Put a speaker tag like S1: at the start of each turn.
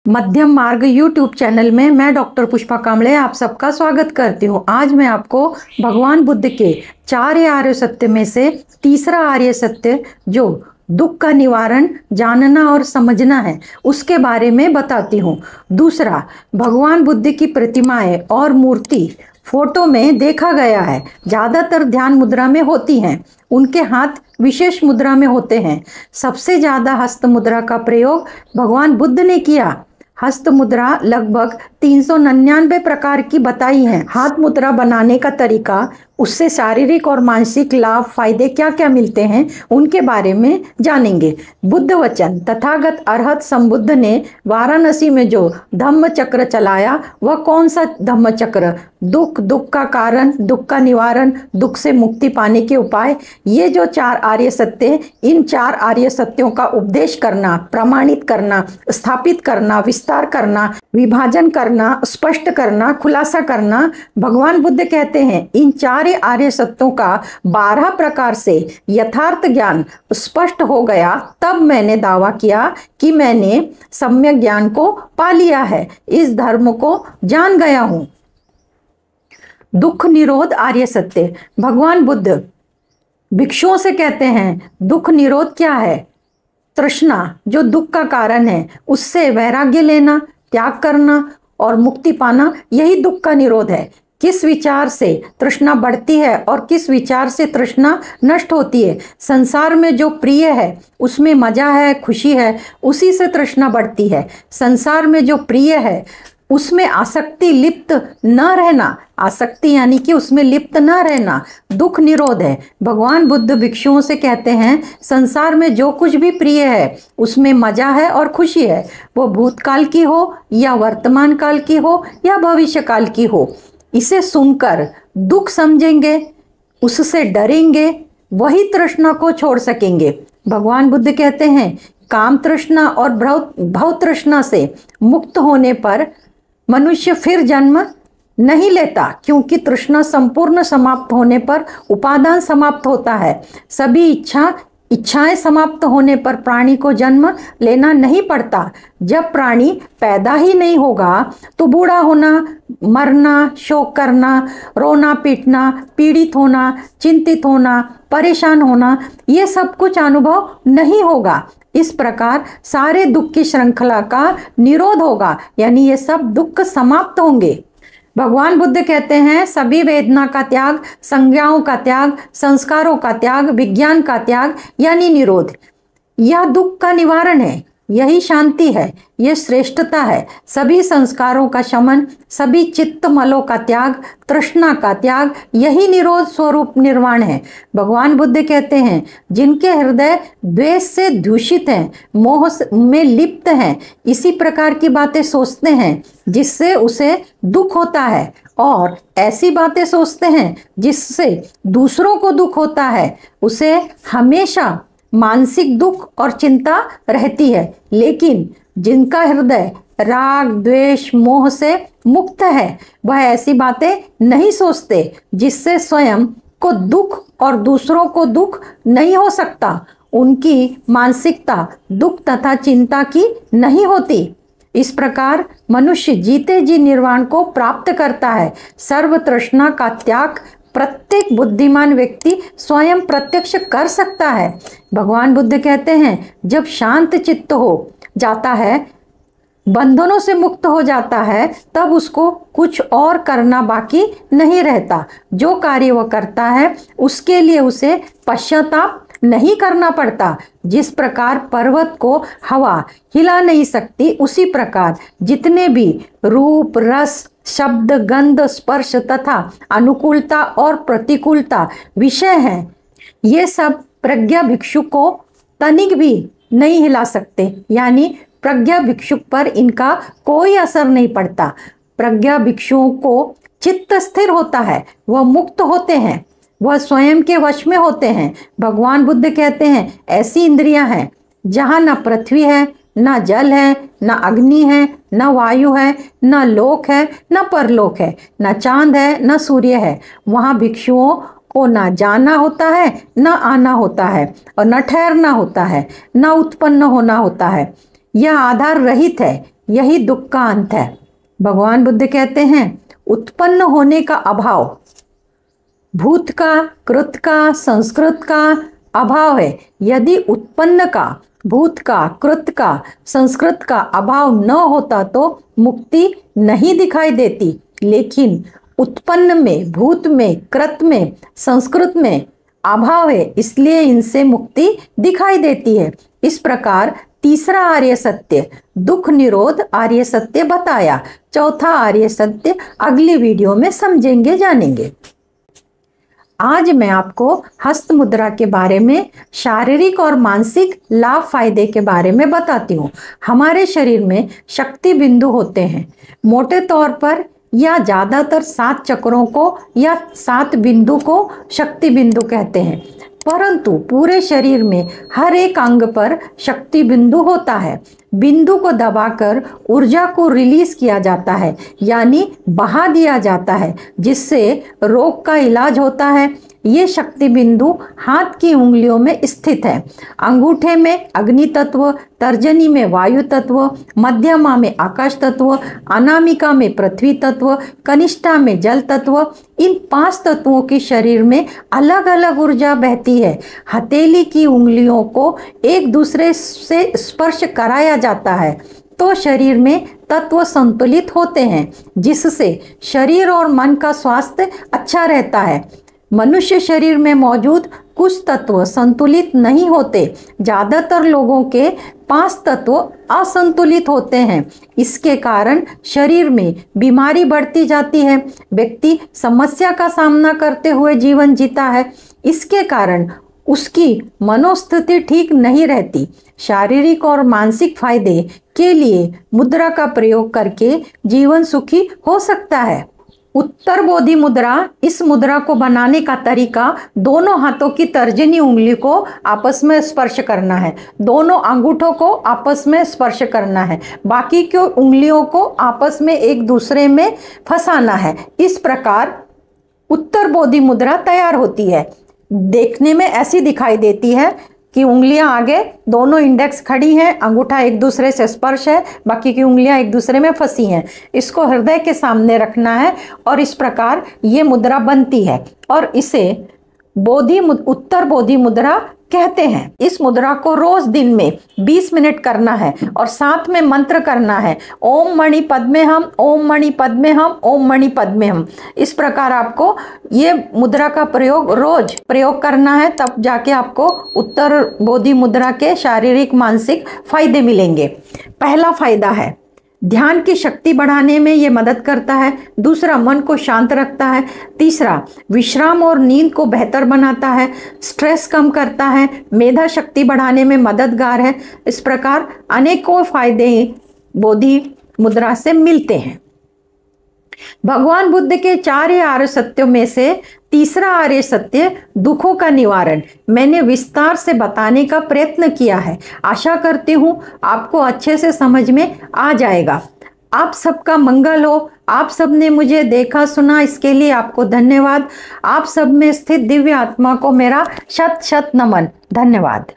S1: मध्यम मार्ग YouTube channel में मैं डॉक्टर पुष्पा कांबळे आप सबका स्वागत करती हूँ। आज मैं आपको भगवान बुद्ध के 4 आर्य सत्य में से तीसरा आर्य सत्य जो दुख का निवारण जानना और समझना है उसके बारे में बताती हूँ। दूसरा, भगवान बुद्ध की प्रतिमाएं और मूर्ति फोटो में देखा गया है, ज़्यादातर ध्यान मुद्रा में होती हैं। उनके हाथ विशेष मुद्रा में होते हैं। सबसे ज़्यादा हस्त मुद्रा का प्रयोग भगवान बुद्ध ने किया। हस्त मुद्रा लगभग 399 प्रकार की बताई हैं। हाथ मुद्रा बनाने का तरीका, उससे शारीरिक और मानसिक लाभ फायदे क्या क्या मिलते हैं उनके बारे में जानेंगे। बुद्ध वचन, तथागत अरहत संबुद्ध ने वाराणसी में जो धम्म चक्र चलाया वह कौन सा धम्म चक्र? दुख, दुख का कारण, दुख का निवारण, दुख से मुक्ति पाने के उपाय। ये जो 4 आर्य सत्य, इन 4 आर्य सत्यों का उपदेश करना, प्रमाणित करना, स्थापित करना, विस्तार करना, विभाजन करना, स्पष्ट करना, खुलासा करना। भगवान बुद्ध कहते हैं इन 4 आर्य सत्यों का 12 प्रकार से यथार्थ ज्ञान स्पष्ट हो गया, तब मैंने दावा किया कि मैंने सम्यक ज्ञान को पा लिया है, इस धर्म को जान गया हूं। दुख निरोध आर्य सत्य। भगवान बुद्ध भिक्षुओं से कहते हैं दुख निरोध क्या है? तृष्णा जो दुख का कारण है उससे वैराग्य लेना, त्याग करना और मुक्ति पाना, यही दुख का निरोध है। किस विचार से तृष्णा बढ़ती है और किस विचार से तृष्णा नष्ट होती है? संसार में जो प्रिय है उसमें मजा है, खुशी है, उसी से तृष्णा बढ़ती है। संसार में जो प्रिय है उसमें आसक्ति, लिप्त न रहना, आसक्ति यानी कि उसमें लिप्त न रहना दुख निरोध है। भगवान बुद्ध भिक्षुओं से कहते हैं संसार में जो कुछ भी प्रिय है उसमें मजा है और खुशी है, वो भूतकाल की हो या वर्तमान काल की हो या भविष्य काल की हो। इसे सुनकर दुख समझेंगे, उससे डरेंगे, वही तृष्णा को छोड़ सकेंगे। भगवान बुद्ध कहते हैं काम तृष्णा और भव तृष्णा से मुक्त होने पर मनुष्य फिर जन्म नहीं लेता, क्योंकि तृष्णा संपूर्ण समाप्त होने पर उपादान समाप्त होता है। सभी इच्छाएं समाप्त होने पर प्राणी को जन्म लेना नहीं पड़ता। जब प्राणी पैदा ही नहीं होगा तो बूढ़ा होना, मरना, शोक करना, रोना पीटना, पीड़ित होना, चिंतित होना, परेशान होना, ये सब कुछ अनुभव नहीं होगा। इस प्रकार सारे दुख की श्रृंखला का निरोध होगा, यानी ये सब दुख समाप्त होंगे। भगवान बुद्ध कहते हैं सभी वेदना का त्याग, संज्ञाओं का त्याग, संस्कारों का त्याग, विज्ञान का त्याग यानी निरोध। यह दुख का निवारण है, यही शांति है, यह श्रेष्ठता है। सभी संस्कारों का शमन, सभी चित्त मलों का त्याग, तृष्णा का त्याग, यही निरोध स्वरूप निर्वाण है। भगवान बुद्ध कहते हैं जिनके हृदय द्वेष से दूषित हैं, मोह में लिप्त हैं, इसी प्रकार की बातें सोचते हैं जिससे उसे दुख होता है, और ऐसी बातें सोचते हैं जिससे दूसरों को दुख होता है, उसे हमेशा मानसिक दुख और चिंता रहती है। लेकिन जिनका हृदय राग, द्वेष, मोह से मुक्त है, वह ऐसी बातें नहीं सोचते जिससे स्वयं को दुख और दूसरों को दुख नहीं हो सकता। उनकी मानसिकता दुख तथा चिंता की नहीं होती। इस प्रकार मनुष्य जीते जी निर्वाण को प्राप्त करता है। सर्व तृष्णा का त्याग प्रत्येक बुद्धिमान व्यक्ति स्वयं प्रत्यक्ष कर सकता है। भगवान बुद्ध कहते हैं जब शांत चित्त हो जाता है, बंधनों से मुक्त हो जाता है, तब उसको कुछ और करना बाकी नहीं रहता। जो कार्य वह करता है उसके लिए उसे पश्चाताप नहीं करना पड़ता। जिस प्रकार पर्वत को हवा हिला नहीं सकती, उसी प्रकार जितने भी रूप, रस, शब्द, गंध, स्पर्श तथा अनुकूलता और प्रतिकूलता विषय हैं, ये सब प्रज्ञा भिक्षु को तनिक भी नहीं हिला सकते, यानी प्रज्ञा भिक्षु पर इनका कोई असर नहीं पड़ता। प्रज्ञा भिक्षुओं को चित्त स्थिर होता है, वह मुक्त होते हैं, वह स्वयं के वश में होते हैं। भगवान बुद्ध कहते हैं ऐसी इंद्रियां हैं जहाँ न पृथ्वी है, न जल है, न अग्नि है, न वायु है, न लोक है, न परलोक है, न चांद है, न सूर्य है। वहाँ भिक्षुओं को न जाना होता है, न आना होता है, और न ठहरना होता है, न उत्पन्न होना होता है। यह आधार रहित है, यही दुख का अंत है। भगवान बुद्ध कहते हैं उत्पन्न होने का अभाव भूत का, कृत का, संस्कृत का अभाव है। यदि उत्पन्न का, भूत का, कृत का, संस्कृत का अभाव न होता तो मुक्ति नहीं दिखाई देती। लेकिन उत्पन्न में, भूत में, कृत में, संस्कृत में अभाव है, इसलिए इनसे मुक्ति दिखाई देती है। इस प्रकार तीसरा आर्य सत्य दुख निरोध आर्य सत्य बताया। चौथा आर्य सत्य अगली वीडियो में समझेंगे, जानेंगे। आज मैं आपको हस्त मुद्रा के बारे में, शारीरिक और मानसिक लाभ फायदे के बारे में बताती हूँ। हमारे शरीर में शक्ति बिंदु होते हैं। मोटे तौर पर या ज़्यादातर 7 चक्रों को या 7 बिंदु को शक्ति बिंदु कहते हैं, परंतु पूरे शरीर में हर एक अंग पर शक्ति बिंदु होता है। बिंदु को दबाकर ऊर्जा को रिलीज किया जाता है, यानी बहा दिया जाता है, जिससे रोग का इलाज होता है। ये शक्ति बिंदु हाथ की उंगलियों में स्थित है। अंगूठे में अग्नि तत्व, तर्जनी में वायु तत्व, मध्यमा में आकाश तत्व, अनामिका में पृथ्वी तत्व, कनिष्ठा में जल तत्व। इन 5 तत्वों की शरीर में अलग अलग ऊर्जा बहती है। हथेली की उंगलियों को एक दूसरे से स्पर्श कराया जाता है तो शरीर में तत्व संतुलित होते हैं, जिससे शरीर और मन का स्वास्थ्य अच्छा रहता है। मनुष्य शरीर में मौजूद कुछ तत्व संतुलित नहीं होते। ज़्यादातर लोगों के 5 तत्व असंतुलित होते हैं। इसके कारण शरीर में बीमारी बढ़ती जाती है। व्यक्ति समस्या का सामना करते हुए जीवन जीता है। इसके कारण उसकी मनोस्थिति ठीक नहीं रहती। शारीरिक और मानसिक फायदे के लिए मुद्रा का प्रयोग करके जीवन सुखी हो सकता है। उत्तर बोधि मुद्रा, इस मुद्रा को बनाने का तरीका दोनों हाथों की तर्जनी उंगली को आपस में स्पर्श करना है। दोनों अंगूठों को आपस में स्पर्श करना है। बाकी की उंगलियों को आपस में एक दूसरे में फंसाना है। इस प्रकार उत्तर बोधि मुद्रा तैयार होती है। देखने में ऐसी दिखाई देती है कि उंगलियां आगे, दोनों इंडेक्स खड़ी हैं, अंगूठा एक दूसरे से स्पर्श है, बाकी की उंगलियां एक दूसरे में फंसी हैं। इसको हृदय के सामने रखना है और इस प्रकार ये मुद्रा बनती है और इसे उत्तर बोधि मुद्रा कहते हैं। इस मुद्रा को रोज दिन में 20 मिनट करना है और साथ में मंत्र करना है, ओम मणि पद्मे हम, ओम मणि पद्मे हम, ओम मणि पद्मे हम। इस प्रकार आपको ये मुद्रा का प्रयोग रोज प्रयोग करना है, तब जाके आपको उत्तर बोधि मुद्रा के शारीरिक मानसिक फायदे मिलेंगे। पहला फायदा है ध्यान की शक्ति बढ़ाने में ये मदद करता है। दूसरा, मन को शांत रखता है। तीसरा, विश्राम और नींद को बेहतर बनाता है। स्ट्रेस कम करता है। मेधा शक्ति बढ़ाने में मददगार है। इस प्रकार अनेकों फायदे बोधि मुद्रा से मिलते हैं। भगवान बुद्ध के 4 आर्य सत्यों में से तीसरा आर्य सत्य दुखों का निवारण मैंने विस्तार से बताने का प्रयत्न किया है। आशा करती हूँ आपको अच्छे से समझ में आ जाएगा। आप सबका मंगल हो। आप सब ने मुझे देखा सुना, इसके लिए आपको धन्यवाद। आप सब में स्थित दिव्य आत्मा को मेरा शत शत नमन। धन्यवाद।